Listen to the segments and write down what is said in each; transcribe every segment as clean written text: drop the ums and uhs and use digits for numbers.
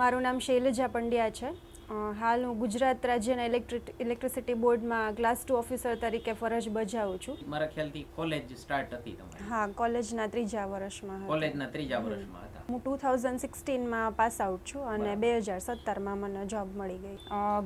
મારું નામ શૈલજા પંડ્યા છે. હાલ હું ગુજરાત રાજ્યના ઇલેક્ટ્રિસિટી બોર્ડમાં ક્લાસ 2 ઓફિસર તરીકે ફરજ બજાવું છું. મારા ખ્યાલથી કોલેજ સ્ટાર્ટ હતી તમારી. હા, કોલેજના ત્રીજા વર્ષમાં હતી. કોલેજના ત્રીજા વર્ષમાં હતા. હું 2016માં પાસ આઉટ છું અને 2017માં મને જોબ મળી ગઈ.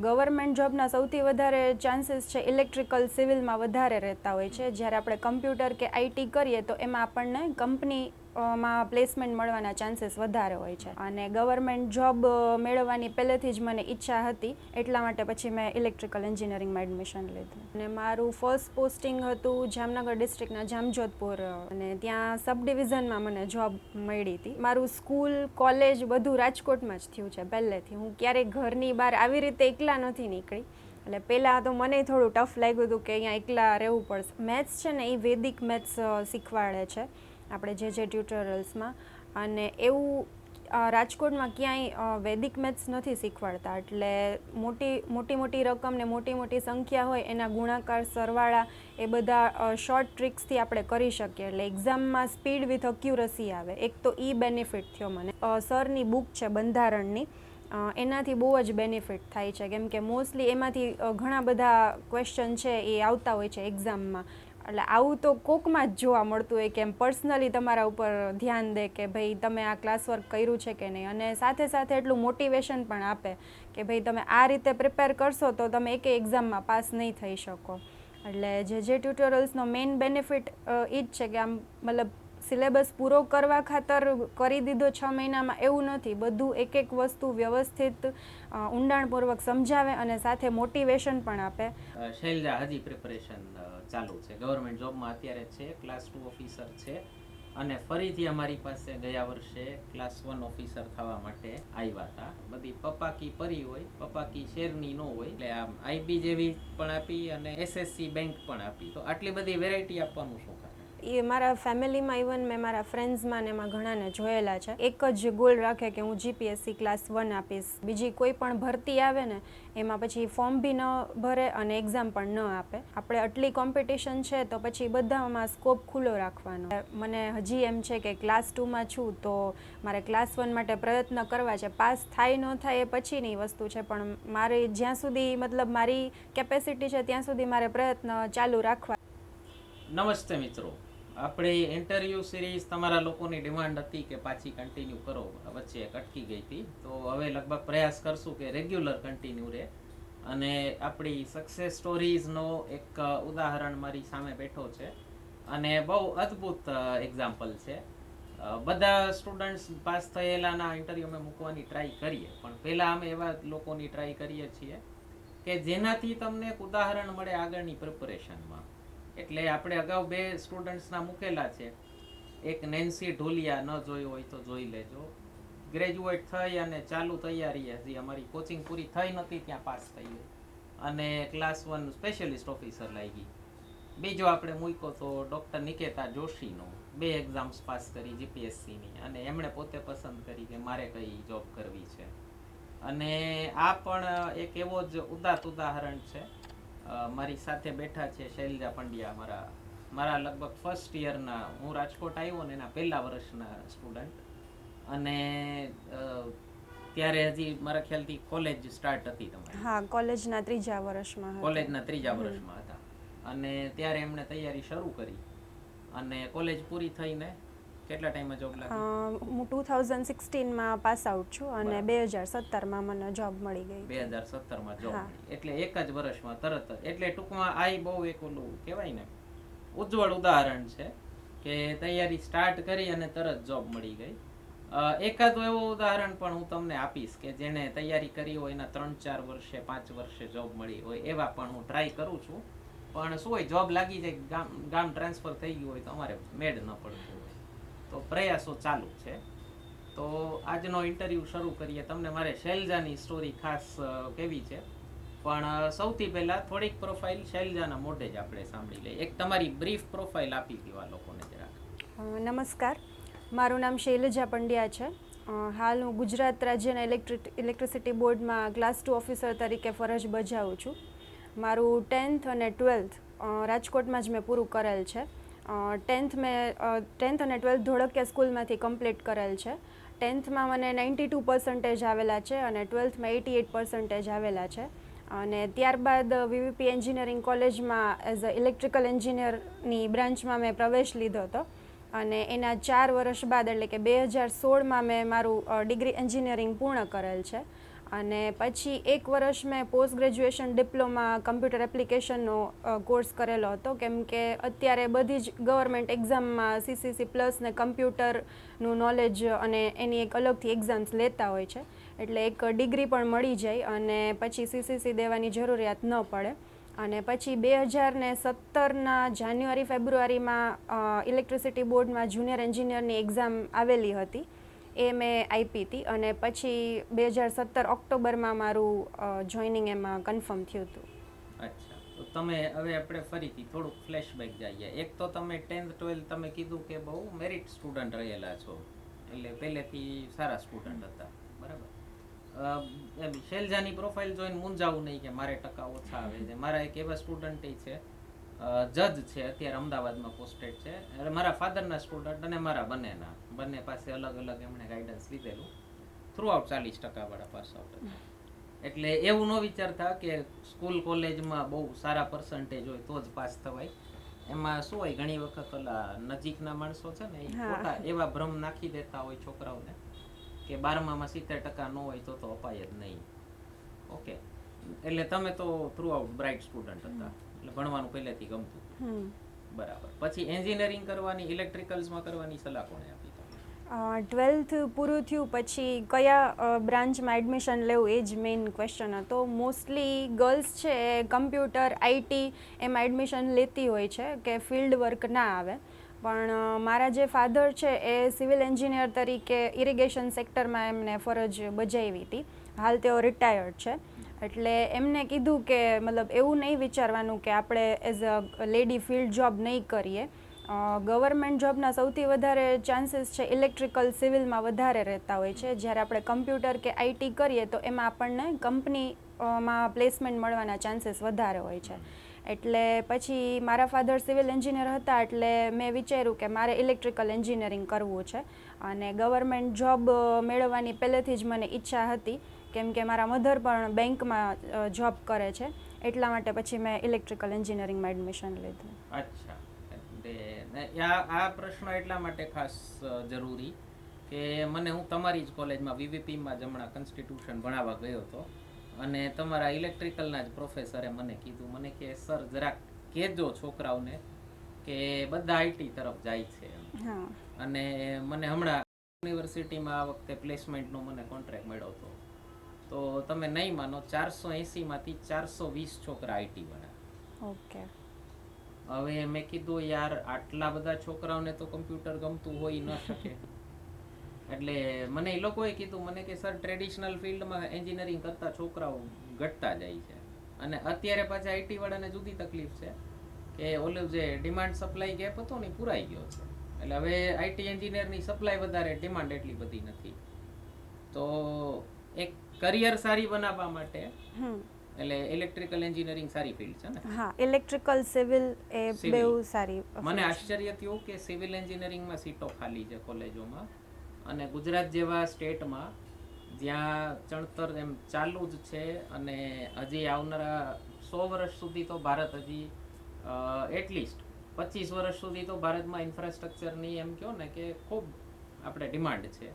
ગવર્મેન્ટ જોબના સૌથી વધારે ચાન્સીસ છે ઇલેક્ટ્રિકલ સિવિલમાં વધારે રહેતા હોય છે. જ્યારે આપણે કમ્પ્યુટર કે આઈટી કરીએ તો એમાં આપણને કંપનીમાં પ્લેસમેન્ટ મળવાના ચાન્સીસ વધારે હોય છે. અને ગવર્મેન્ટ જોબ મેળવવાની પહેલેથી જ મને ઈચ્છા હતી, એટલા માટે પછી મેં ઇલેક્ટ્રિકલ એન્જિનિયરિંગમાં એડમિશન લીધું. અને મારું ફર્સ્ટ પોસ્ટિંગ હતું જામનગર ડિસ્ટ્રિક્ટના જામજોધપુર, અને ત્યાં સબ ડિવિઝનમાં મને જોબ મળી હતી. મારું સ્કૂલ, કોલેજ બધું રાજકોટમાં જ થયું છે પહેલેથી. હું ક્યારેય ઘરની બહાર આવી રીતે એકલા નથી નીકળી. એટલે પહેલાં તો મને થોડું ટફ લાગ્યું હતું કે અહીંયા એકલા રહેવું પડશે. મેથ્સ છે ને એ વૈદિક મેથ્સ શીખવાડે છે આપણે જે ટ્યુટોરિયલ્સમાં, અને એવું રાજકોટમાં ક્યાંય વૈદિક મેથ્સ નથી શીખવાડતા. એટલે મોટી રકમ ને મોટી સંખ્યા હોય એના ગુણાકાર, સરવાળા એ બધા શોર્ટ ટ્રિક્સથી આપણે કરી શકીએ. એટલે એક્ઝામમાં સ્પીડ વિથ અક્યુરસી આવે. એક તો બેનિફિટ થયો મને. સરની બુક છે બંધારણની, એનાથી બહુ જ બેનિફિટ થાય છે, કેમ કે મોસ્ટલી એમાંથી ઘણા બધા ક્વેશ્ચન છે એ આવતા હોય છે એક્ઝામમાં. એટલે આવું તો કોકમાં જ જોવા મળતું હોય કે એમ પર્સનલી તમારા ઉપર ધ્યાન દે કે ભાઈ તમે આ ક્લાસ વર્ક કર્યું છે કે નહીં, અને સાથે સાથે એટલું મોટિવેશન પણ આપે કે ભાઈ તમે આ રીતે પ્રિપેર કરશો તો તમે એકે એક્ઝામમાં પાસ નહીં થઈ શકો. એટલે જે ટ્યુટોરિયલ્સનો મેઇન બેનિફિટ એ જ છે કે આમ મતલબ સિલેબસ પૂરો કરવા ખાતર કરી દીધો 6 મહિનામાં એવું નથી. બધું એક વસ્તુ વ્યવસ્થિત ઊંડાણપૂર્વક સમજાવે અને સાથે મોટિવેશન પણ આપે. શૈલજા હજી પ્રિપરેશન ચાલુ છે, ગવર્મેન્ટ જોબમાં અત્યારે છે, ક્લાસ 2 ઓફિસર છે, અને ફરીથી અમારી પાસે ગયા વર્ષે ક્લાસ 1 ઓફિસર થવા માટે આવ્યા હતા. બધી પપ્પાકી પરી હોય, પપ્પાકી શેરની ન હોય. એટલે આમ આઈબી જેવી પણ આપી અને એસએસસી બેંક પણ આપી. તો આટલી બધી વેરાયટી આપવાનું શું કારણ? એ મારા ફેમિલીમાં, ઇવન મેં મારા ફ્રેન્ડ્સમાં ને એમાં ઘણાને જોયેલા છે. એક જ ગોલ રાખે કે હું જીપીએસસી ક્લાસ 1 આપીશ. બીજી કોઈ પણ ભરતી આવે ને એમાં પછી ફોર્મ બી ન ભરે અને એક્ઝામ પણ ન આપે. આપણે આટલી કોમ્પિટિશન છે તો પછી બધામાં સ્કોપ ખુલ્લો રાખવાનો. મને હજી એમ છે કે ક્લાસ 2માં છું તો મારે ક્લાસ 1 માટે પ્રયત્ન કરવા છે. પાસ થાય ન થાય એ પછીની વસ્તુ છે, પણ મારે જ્યાં સુધી મતલબ મારી કેપેસિટી છે ત્યાં સુધી મારે પ્રયત્ન ચાલુ રાખવા. નમસ્તે મિત્રો, આપણી ઇન્ટરવ્યૂ સિરીઝ તમારા લોકોની ડિમાન્ડ હતી કે પાછી કન્ટિન્યુ કરો, વચ્ચે એક અટકી ગઈ હતી. તો હવે લગભગ પ્રયાસ કરશું કે રેગ્યુલર કન્ટિન્યુ રહે. અને આપણી સક્સેસ સ્ટોરીઝનો એક ઉદાહરણ મારી સામે બેઠો છે, અને બહુ અદ્ભુત એક્ઝામ્પલ છે. બધા સ્ટુડન્ટ્સ પાસ થયેલાના ઇન્ટરવ્યૂ અમે મૂકવાની ટ્રાય કરીએ, પણ પહેલાં અમે એવા લોકોની ટ્રાય કરીએ છીએ કે જેનાથી તમને એક ઉદાહરણ મળે આગળની પ્રિપરેશનમાં. એટલે આપણે અગાઉ 2 સ્ટુડન્ટ્સના મૂકેલા છે. એક નેન્સી ઢોલિયા, ન જોયું હોય તો જોઈ લેજો. ગ્રેજ્યુએટ થઈ અને ચાલુ તૈયારી, હજી અમારી કોચિંગ પૂરી થઈ નથી ત્યાં પાસ થઈ ગઈ અને ક્લાસ 1 સ્પેશિયલિસ્ટ ઓફિસર લાગી. બીજો આપણે મૂક્યો તો ડૉક્ટર નિકેતા જોશીનો. 2 એક્ઝામ્સ પાસ કરી જીપીએસસીની, અને એમણે પોતે પસંદ કરી કે મારે કઈ જોબ કરવી છે. અને આ પણ એક એવો જ ઉદાત્ત ઉદાહરણ છે. મારી સાથે બેઠા છે શૈલજા પંડ્યા, મારા લગભગ ફર્સ્ટ યરના, હું રાજકોટ આવ્યો ને એના પહેલા વર્ષના સ્ટુડન્ટ. અને ત્યારે હજી મારા ખ્યાલથી કોલેજ સ્ટાર્ટ હતી તમારી. હા, કોલેજના ત્રીજા વર્ષમાં હતા. અને ત્યારે એમણે તૈયારી શરૂ કરી અને કોલેજ પૂરી થઈને કેટલા ટાઈમમાં જોબ લાગી? હું 2016માં પાસ આઉટ છું અને 2017માં મને જોબ મળી ગઈ. 2017માં જોબ મળી, એટલે એક જ વર્ષમાં તરત જ. એટલે ટૂંકમાં આ બહુ એક ઓલું કહેવાય ને, ઉજ્જવળ ઉદાહરણ છે કે તૈયારી સ્ટાર્ટ કરી અને તરત જોબ મળી ગઈ. એકાદું એવું ઉદાહરણ પણ હું તમને આપીશ કે જેને તૈયારી કરી હોય એના 3-4 વર્ષે 5 વર્ષે જોબ મળી હોય, એવા પણ હું ટ્રાય કરું છું. પણ શું હોય, જોબ લાગી જાય, ગામ ટ્રાન્સફર થઈ ગયું હોય તો અમારે મેળ ન પડતું હોય, તો પ્રયાસો ચાલુ છે. તો આજનો ઇન્ટરવ્યૂ શરૂ કરીએ. તમને મારે શૈલજાની સ્ટોરી ખાસ કેવી છે, પણ સૌથી પહેલાં થોડીક પ્રોફાઇલ શૈલજાના મોઢે જ આપણે સાંભળી લઈએ. એક તમારી બ્રીફ પ્રોફાઇલ આપી દેવા લોકોને જરાક. નમસ્કાર, મારું નામ શૈલજા પંડ્યા છે. હાલ હું ગુજરાત રાજ્યના ઇલેક્ટ્રિસિટી બોર્ડમાં ક્લાસ 2 ઓફિસર તરીકે ફરજ બજાવું છું. મારું 10th અને 12th રાજકોટમાં જ મેં પૂરું કરેલ છે. 10th અને 12th ધોળકિયા સ્કૂલમાંથી કમ્પ્લીટ કરેલ છે. 10thમાં મને 92% આવેલા છે અને 12thમાં 88% આવેલા છે. અને ત્યારબાદ વીવીપી એન્જિનિયરિંગ કોલેજમાં એઝ અ ઇલેક્ટ્રિકલ એન્જિનિયરની બ્રાન્ચમાં મેં પ્રવેશ લીધો હતો. અને એના 4 વર્ષ બાદ એટલે કે 2016માં મેં મારું ડિગ્રી એન્જિનિયરિંગ પૂર્ણ કરેલ છે. અને પછી 1 વર્ષ મેં પોસ્ટ ગ્રેજ્યુએશન ડિપ્લોમા કમ્પ્યુટર એપ્લિકેશનનો કોર્સ કરેલો હતો, કેમ કે અત્યારે બધી જ ગવર્મેન્ટ એક્ઝામમાં સીસીસી પ્લસ ને કમ્પ્યુટરનું નોલેજ અને એની એક અલગથી એક્ઝામ્સ લેતા હોય છે, એટલે એક ડિગ્રી પણ મળી જાય અને પછી સીસીસી દેવાની જરૂરિયાત ન પડે. અને પછી 2017ના જાન્યુઆરી ફેબ્રુઆરીમાં ઇલેક્ટ્રિસિટી બોર્ડમાં જુનિયર એન્જિનિયરની એક્ઝામ આવેલી હતી, એ મેં આપી હતી. અને પછી 2017 ઓક્ટોબરમાં મારું જોઈનિંગ એમાં કન્ફર્મ થયું હતું. અચ્છા, તો તમે હવે આપણે ફરીથી થોડુંક ફ્લેશબેક જઈએ. એક તો તમે 10th 12th તમે કીધું કે બહુ મેરિટ સ્ટુડન્ટ રહેલા છો, એટલે પહેલેથી સારા સ્ટુડન્ટ હતા, બરાબર. એમ શૈલજાની પ્રોફાઇલ જોઈને મૂંઝાવું નહીં કે મારે ટકા ઓછા આવે છે. મારા એક એવા સ્ટુડન્ટ છે, જજ છે, અત્યારે અમદાવાદમાં પોસ્ટેડ છે. એટલે મારા ફાધરના સ્ટુડન્ટ અને મારા બંને પાસે અલગ અલગ એમણે ગાઈડન્સ લીધેલું. થ્રુઆઉટ 40% વાળા પાસ આઉટ હતા. એટલે એવું ન વિચારતા કે સ્કૂલ કોલેજમાં બહુ સારા પર્સન્ટેજ હોય તો જ પાસ થવાય. એમાં શું હોય, ઘણી વખત ઓલા નજીકના માણસો છે ને, એ ખોટા એવા ભ્રમ નાખી દેતા હોય છોકરાઓને કે 12માં 70% ન હોય તો અપાય જ નહીં. ઓકે, એટલે તમે તો થ્રુઆઉટ બ્રાઇટ સ્ટુડન્ટ હતા, એટલે ભણવાનું પહેલેથી ગમતું. બરાબર. પછી એન્જિનિયરિંગ કરવાની, ઇલેક્ટ્રિકલ્સમાં કરવાની સલાહ કોણે આપી? 12th પૂરું થયું પછી કયા બ્રાન્ચમાં એડમિશન લેવું એ જ મેઇન ક્વેશ્ચન હતો. મોસ્ટલી ગર્લ્સ છે એ કમ્પ્યુટર, આઈટી એમાં એડમિશન લેતી હોય છે કે ફિલ્ડ વર્ક ના આવે. પણ મારા જે ફાધર છે એ સિવિલ એન્જિનિયર તરીકે ઇરિગેશન સેક્ટરમાં એમને ફરજ બજાવી હતી. હાલ તેઓ રિટાયર્ડ છે. એટલે એમને કીધું કે મતલબ એવું નહીં વિચારવાનું કે આપણે as a lady field job નહીં કરીએ. ગવર્મેન્ટ જોબના સૌથી વધારે ચાન્સીસ છે ઇલેક્ટ્રિકલ સિવિલમાં વધારે રહેતા હોય છે, જ્યારે આપણે કમ્પ્યુટર કે આઈટી કરીએ તો એમાં આપણને કંપનીમાં પ્લેસમેન્ટ મળવાના ચાન્સીસ વધારે હોય છે. એટલે પછી મારા ફાધર સિવિલ એન્જિનિયર હતા, એટલે મેં વિચાર્યું કે મારે ઇલેક્ટ્રિકલ એન્જિનિયરિંગ કરવું છે. અને ગવર્મેન્ટ જોબ મેળવવાની પહેલેથી જ મને ઈચ્છા હતી, કેમ કે મારા મધર પણ બેંકમાં જોબ કરે છે, એટલા માટે પછી મેં ઇલેક્ટ્રિકલ એન્જિનિયરિંગમાં એડમિશન લીધું. અચ્છા, આ પ્રશ્ન એટલા માટે ખાસ જરૂરી કે હું તમારી જ કોલેજમાં વીવીપીમાં જ હમણાં કોન્સ્ટિટ્યુશન ભણાવવા ગયો હતો, અને તમારા ઇલેક્ટ્રિકલના જ પ્રોફેસરે મને કીધું, મને કે સર જરાક કહેજો છોકરાઓને કે બધા આઈટી તરફ જાય છે. અને મને હમણાં યુનિવર્સિટીમાં આ વખતે પ્લેસમેન્ટનો મને કોન્ટ્રાક્ટ મળ્યો હતો, તો તમે નહીં માનો 480માંથી 420 છોકરા આઈટી ભણ્યા. ઓકે. હવે મેં કીધું યાર આટલા બધા છોકરાઓને તો કમ્પ્યુટર ગમતું હોય ન શકે. એટલે મને એ લોકોએ કીધું મને કે સર ટ્રેડિશનલ ફિલ્ડમાં એન્જિનિયરિંગ કરતા છોકરાઓ ઘટતા જાય છે. અને અત્યારે પાછા આઈટી વાળાને જુદી તકલીફ છે કે ઓલું જે ડિમાન્ડ સપ્લાય ગેપ હતો ને પૂરાઈ ગયો છે. એટલે હવે આઈટી એન્જિનિયરની સપ્લાય વધારે, ડિમાન્ડ એટલી બધી નથી. તો એક કરિયર સારી બનાવવા માટે એટલે ઇલેક્ટ્રિકલ એન્જિનિયરિંગ સારી ફિલ્ડ છે ને? હા, ઇલેક્ટ્રિકલ સિવિલ એ બેઉ સારી. મને આશ્ચર્ય થયું કે સિવિલ એન્જિનિયરિંગમાં સીટો ખાલી છે કોલેજોમાં, અને ગુજરાત જેવા સ્ટેટમાં જ્યાં ચણતર એમ ચાલુ જ છે, અને હજી આવનારા 100 વર્ષ સુધી તો ભારત હજી એટલીસ્ટ 25 વર્ષ સુધી તો ભારતમાં ઇન્ફ્રાસ્ટ્રક્ચરની એમ કહો ને કે ખૂબ આપણે ડિમાન્ડ છે,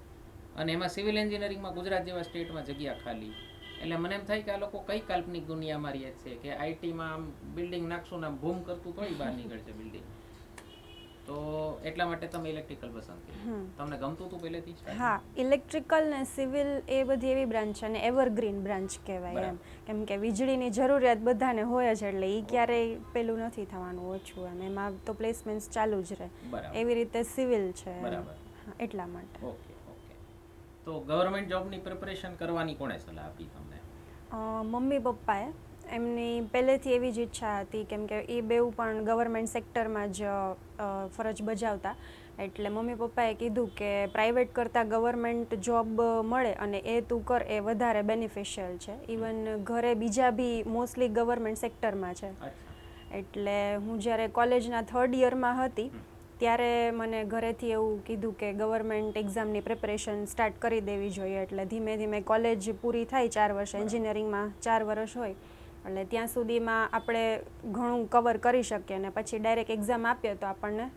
અને એમાં સિવિલ એન્જિનિયરિંગમાં ગુજરાત જેવા સ્ટેટમાં જગ્યા ખાલી. એટલે મને એમ થાય કે આ લોકો કઈ કાલ્પનિક દુનિયામાં રહે છે કે આઈટીમાં આમ બિલ્ડિંગ નાખશું ને આમ બૂમ કરતું થોડી બહાર નીકળશે બિલ્ડિંગ. તો એટલા માટે તમે ઇલેક્ટ્રિકલ પસંદ કર્યું. તમને ગમતું હતું પહેલેથી? હા, ઇલેક્ટ્રિકલ ને સિવિલ એ બધી એવી બ્રાન્ચ છે, અને એવરગ્રીન બ્રાન્ચ કહેવાય એમ, કેમ કે વીજળીની જરૂરિયાત બધાને હોય જ, એટલે એ ક્યારેય પેલું નથી થવાનું ઓછું, અને એમાં તો પ્લેસમેન્ટ ચાલુ જ રહે. એવી રીતે સિવિલ છે, એટલા માટે. ઓકે. તો ગવર્મેન્ટ જોબની પ્રિપરેશન કરવાની કોણે સલાહ આપી તમને? મમ્મી પપ્પાએ. એમની પહેલેથી એવી જ ઈચ્છા હતી, કેમ કે એ બેઉ પણ ગવર્મેન્ટ સેક્ટરમાં જ ફરજ બજાવતા, એટલે મમ્મી પપ્પાએ કીધું કે પ્રાઇવેટ કરતાં ગવર્મેન્ટ જોબ મળે અને એ તું કર, એ વધારે બેનિફિશિયલ છે. ઇવન ઘરે બીજા બી મોસ્ટલી ગવર્મેન્ટ સેક્ટરમાં છે. એટલે હું જ્યારે કોલેજના 3rd યરમાં હતી ત્યારે મને ઘરેથી એવું કીધું કે ગવર્મેન્ટ એક્ઝામની પ્રિપરેશન સ્ટાર્ટ કરી દેવી જોઈએ, એટલે ધીમે ધીમે કોલેજ પૂરી થાય 4 વર્ષ, એન્જિનિયરિંગમાં 4 વર્ષ હોય, એટલે ત્યાં સુધીમાં આપણે ઘણું કવર કરી શકીએ અને પછી ડાયરેક્ટ એક્ઝામ આપીએ તો આપણને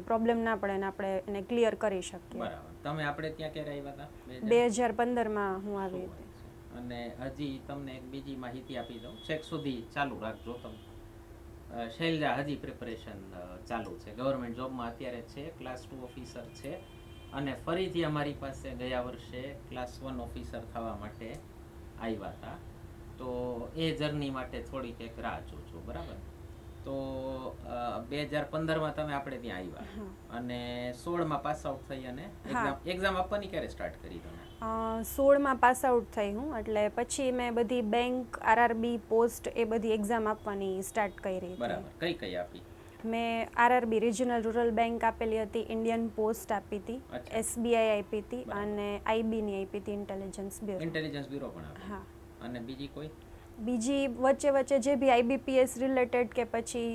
પ્રોબ્લેમ ના પડે અને આપણે એને ક્લિયર કરી શકીએ. બરાબર. તમે આપણે ત્યાં ક્યારે આવ્યા હતા? 2015માં હું આવી હતી. અને હજી તમને એક બીજી માહિતી આપી દઉં, છેક સુધી ચાલુ રાખજો તમે. શૈલજા હજી પ્રિપરેશન ચાલુ છે, ગવર્મેન્ટ જોબમાં અત્યારે છે, ક્લાસ 2 ઓફિસર છે અને ફરીથી અમારી પાસે ગયા વર્ષે ક્લાસ 1 ઓફિસર થવા માટે આવ્યા હતા. તો એ જર્ની માટે થોડીક એક રાહ જોજો, બરાબર? તો 2015માં તમે આપણે ત્યાં આવ્યા અને 16માં પાસ આઉટ થઈ અને એક્ઝામ આપવાની ક્યારે સ્ટાર્ટ કરી તમે? 16માં પાસ આઉટ થઈ હું, એટલે પછી મેં બધી બેંક, આરઆરબી, પોસ્ટ એ બધી એક્ઝામ આપવાની સ્ટાર્ટ કરી. બરાબર. કઈ કઈ આપી? મેં આરઆરબી રિજનલ રૂરલ બેંક આપેલી હતી, ઇન્ડિયન પોસ્ટ આપી હતી, એસબીઆઈ આપી હતી અને આઈબીની આપી હતી, ઇન્ટેલિજન્સ બ્યુરો. ઇન્ટેલિજન્સ બ્યુરો પણ આપી? હા. અને બીજી કોઈ? બીજી વચ્ચે વચ્ચે જે બી આઈબીપીએસ રિલેટેડ કે પછી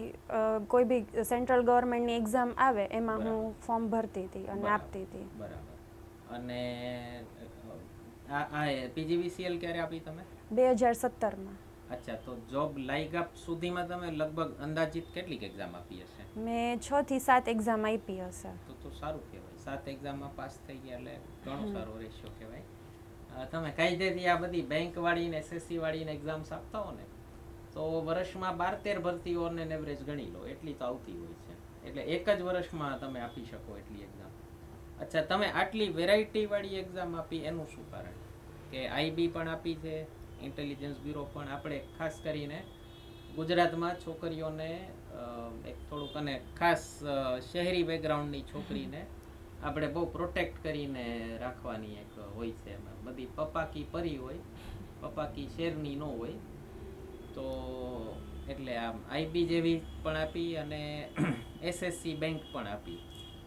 કોઈ બી સેન્ટ્રલ ગવર્મેન્ટની એક્ઝામ આવે એમાં હું ફોર્મ ભરતી હતી અને આપતી હતી. બરાબર. અને આ પીજીવીસીએલ ક્યારે આપી તમે? 2017માં. અચ્છા, તો જોબ લાગ્યા સુધીમાં તમે લગભગ અંદાજિત કેટલીક એક્ઝામ આપી હશે? મેં 6 થી 7 એક્ઝામ આપી હશે. તો સારું કહેવાય, 7 એક્ઝામમાં પાસ થઈ ગયા એટલે ઘણો સારો રેશિયો કહેવાય. તમે કાયદેથી આ બધી બેંક વાળી ને એસએસસી વાળી ને એક્ઝામ્સ આપતા હો ને, તો વર્ષમાં 12-13 ભરતીઓને એવરેજ ગણી લો, એટલી તો આવતી હોય છે. એટલે એક જ વર્ષમાં તમે આપી શકો એટલી એક્ઝામ. અચ્છા, તમે આટલી વેરાયટી વાળી એક્ઝામ આપી એનું શું કારણ? કે આઈબી પણ આપી છે, ઇન્ટેલિજન્સ બ્યુરો પણ. આપણે ખાસ કરીને ગુજરાતમાં છોકરીઓને એક થોડુંક અને ખાસ શહેરી બેકગ્રાઉન્ડની છોકરીને આપણે બહુ પ્રોટેક્ટ કરીને રાખવાની એક હોય છે. એમાં બધી પપાકી પરી હોય, પપાકી શેરની ન હોય. તો એટલે આમ આઈબી જેવી પણ આપી અને એસએસસી બેંક પણ આપી.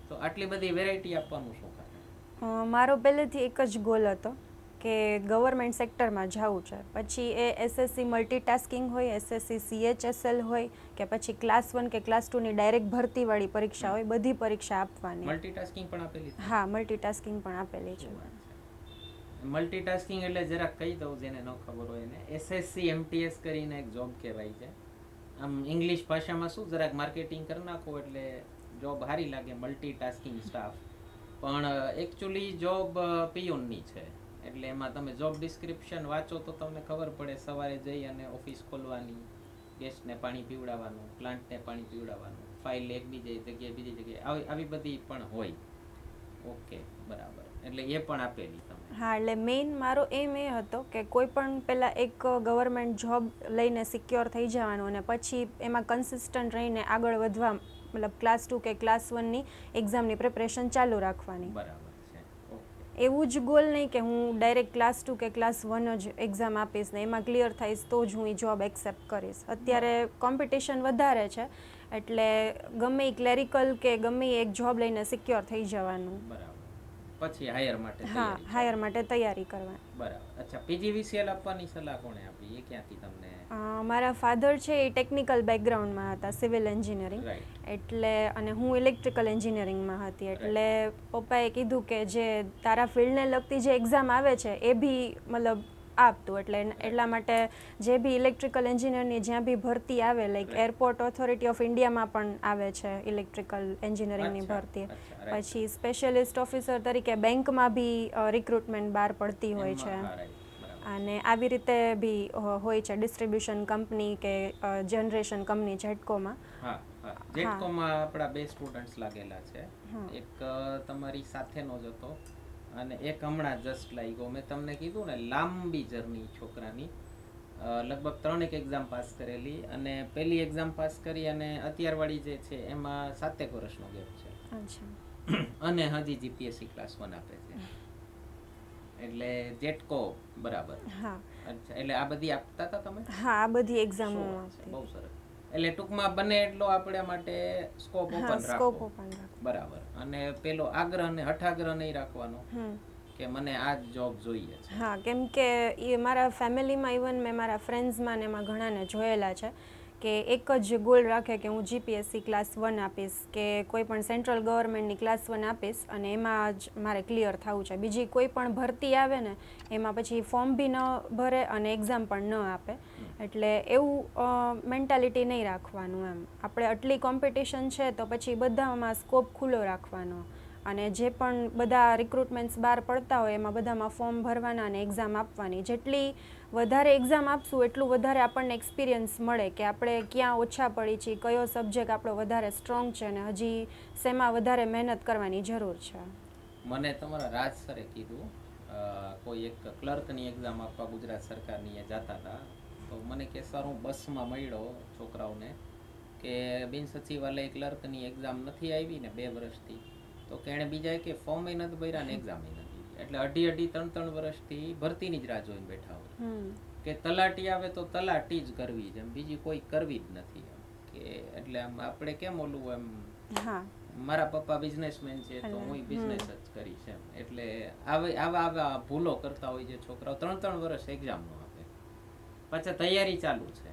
તો આટલી બધી વેરાયટી આપવાનું શું કારણ? મારો પહેલેથી એક જ ગોલ હતો કે ગવર્મેન્ટ સેક્ટરમાં જવું છે. પછી એ એસએસસી મલ્ટીટાસ્કિંગ હોય, એસએસસી સીએચએસએલ હોય કે પછી ક્લાસ 1 કે ક્લાસ 2ની ડાયરેક્ટ ભરતીવાળી પરીક્ષા હોય, બધી પરીક્ષા આપવાની. મલ્ટીટાસ્કિંગ પણ આપેલી છે? હા, મલ્ટીટાસ્કિંગ પણ આપેલી છે. મલ્ટીટાસ્કિંગ એટલે જરાક કહી દઉં જેને ન ખબર હોય એને. એસએસસી એમટીએસ કરીને એક જોબ કહેવાય છે. આમ ઇંગ્લિશ ભાષામાં શું જરાક માર્કેટિંગ કરી નાખો એટલે જોબ સારી લાગે, મલ્ટીટાસ્કિંગ સ્ટાફ. પણ એકચ્યુઅલી જોબ પિયુનની છે. એટલે એમાં તમે જોબ ડિસ્ક્રિપ્શન વાંચો તો તમને ખબર પડે. સવારે જઈ અને ઓફિસ ખોલવાની, ગેસ્ટને પાણી પીવડાવવાનું, પ્લાન્ટને પાણી પીવડાવવાનું, ફાઇલ એક બીજી જગ્યાએ આવી બધી પણ હોય. ઓકે, બરાબર. એટલે એ પણ આપેલી તમે? હા, એટલે મેઇન મારો એમ એ હતો કે કોઈ પણ પહેલાં એક ગવર્મેન્ટ જોબ લઈને સિક્યોર થઈ જવાનું અને પછી એમાં કન્સિસ્ટન્ટ રહીને આગળ વધવા, મતલબ ક્લાસ 2 કે ક્લાસ 1ની એક્ઝામની પ્રિપરેશન ચાલુ રાખવાની. બરાબર છે. એવું જ ગોલ નહીં કે હું ડાયરેક્ટ ક્લાસ 2 કે ક્લાસ 1 જ એક્ઝામ આપીશ ને એમાં ક્લિયર થઈશ તો જ હું એ જોબ એક્સેપ્ટ કરીશ. અત્યારે કોમ્પિટિશન વધારે છે એટલે ગમે એ ક્લેરિકલ કે ગમે એક જોબ લઈને સિક્યોર થઈ જવાનું. બરાબર. પછી હાયર માટે હા, હાયર માટે તૈયારી કરવાની. બરાબર. અચ્છા, પીજીવીસીએલ આપવાની સલાહ કોણે આપી? એ ક્યાંથી તમને? મારા ફાધર છે એ ટેકનિકલ બેકગ્રાઉન્ડમાં હતા, સિવિલ એન્જિનિયરિંગ, એટલે અને હું ઇલેક્ટ્રિકલ એન્જિનિયરિંગમાં હતી. એટલે પપ્પાએ કીધું કે જે તારા ફિલ્ડને લગતી જે એક્ઝામ આવે છે એ બી મતલબ આપતું. એટલે એટલા માટે જે બી ઇલેક્ટ્રિકલ એન્જિનિયરની જ્યાં બી ભરતી આવે, લાઈક એરપોર્ટ ઓથોરિટી ઓફ ઇન્ડિયામાં પણ આવે છે ઇલેક્ટ્રિકલ એન્જિનિયરિંગની ભરતી. પછી સ્પેશિયલિસ્ટ ઓફિસર તરીકે બેંકમાં બી રિક્રુટમેન્ટ બહાર પડતી હોય છે. અને આવી રીતે બી હોય છે ડિસ્ટ્રીબ્યુશન કંપની કે જનરેશન કંપની જેટકોમાં. હા, જેટકોમાં આપણા 2 સ્ટુડન્ટ્સ લાગેલા છે. એક તમારી સાથેનો જ હતો અને એક હમણાં જસ્ટ લાગ્યો. મેં તમને કીધું ને, લાંબી જર્ની છોકરાની. લગભગ 3 એક્ઝામ પાસ કરેલી અને પહેલી એક્ઝામ પાસ કરી અને અત્યારવાળી જે છે એમાં 7 વર્ષનો ગેપ છે. અને હજી જીપીએસસી ક્લાસ 1 આપે છે. એટલે જેટકો બરાબર. હા. અચ્છા, એટલે આ બધી આપતા હતા તમે? હા, આ બધી એક્ઝામો આપતી. બહુ સરસ. એટલે ટૂંકમાં બને એટલો આપણે માટે સ્કોપ ઓપન રાખો. બરાબર. અને પેલો આગ્રહ ને હઠાગ્રહ નહીં રાખવાનો કે મને આ જ જોબ જોઈએ છે. હા, કેમ કે એ મારા ફેમિલીમાં, ઇવન મેં મારા ફ્રેન્ડ્સમાં ને એમાં ઘણાને જોયેલા છે કે એક જ ગોલ રાખે કે હું જીપીએસસી ક્લાસ 1 આપીશ કે કોઈ પણ સેન્ટ્રલ ગવર્મેન્ટની ક્લાસ 1 આપીશ અને એમાં જ મારે ક્લિયર થવું છે. બીજી કોઈ પણ ભરતી આવે ને એમાં પછી ફોર્મ બી ન ભરે અને એક્ઝામ પણ ન આપે. એટલે એવું મેન્ટાલિટી નહીં રાખવાનું એમ. આપણે આટલી કોમ્પિટિશન છે તો પછી બધામાં સ્કોપ ખુલ્લો રાખવાનો અને જે પણ બધા રિક્રુટમેન્ટ્સ બહાર પડતા હોય એમાં બધામાં ફોર્મ ભરવાના અને એક્ઝામ આપવાની. જેટલી વધારે એક્ઝામ આપશું એટલું વધારે આપણને એક્સપિરિયન્સ મળે કે આપણે ક્યાં ઓછા પડી છીએ, કયો સબ્જેક્ટ આપણો વધારે સ્ટ્રોંગ છે અને હજી શેમાં વધારે મહેનત કરવાની જરૂર છે. મને તમારા રાજ સરે કીધું કોઈ એક ક્લર્કની એક્ઝામ આપવા ગુજરાત સરકારની એ જતા હતા તો મને કે સર હું બસમાં મળ્યો છોકરાઓને કે બિન સચિવાલય ક્લર્કની એક્ઝામ નથી આવી ને 2 વર્ષથી તો કે એણે બીજા કે ફોર્મે નથી ભર્યા ને એક્ઝામે નથી. એટલે અઢી 3 વર્ષથી ભરતીની જ રાહ જોઈને બેઠા હોય કે તલાટી આવે તો તલાટી જ કરવી છે, બીજી કોઈ કરવી જ નથી કે એટલે આમ આપણે કેમ ઓલું એમ મારા પપ્પા બિઝનેસમેન છે તો હું બિઝનેસ જ કરીશ એમ. એટલે આવા ભૂલો કરતા હોય છે છોકરાઓ. 3 વર્ષ એક્ઝામ નો આપે પાછા તૈયારી ચાલુ છે.